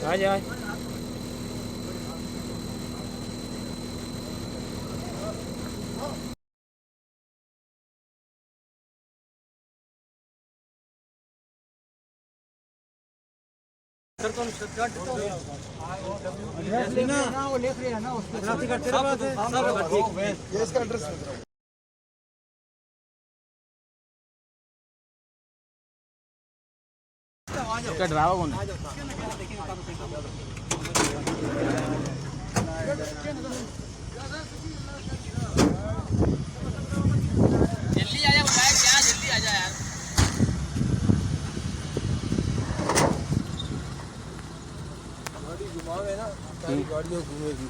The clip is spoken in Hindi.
आ जाए सर कौन ना वो लिख रहे हैं ना उसको ये इसका एड्रेस क्या ड्राइवर कौन है? जल्दी आ जा बताया क्या जल्दी आ जा यार गाड़ी घुमावे ना सारी गाड़ियां घूमेगी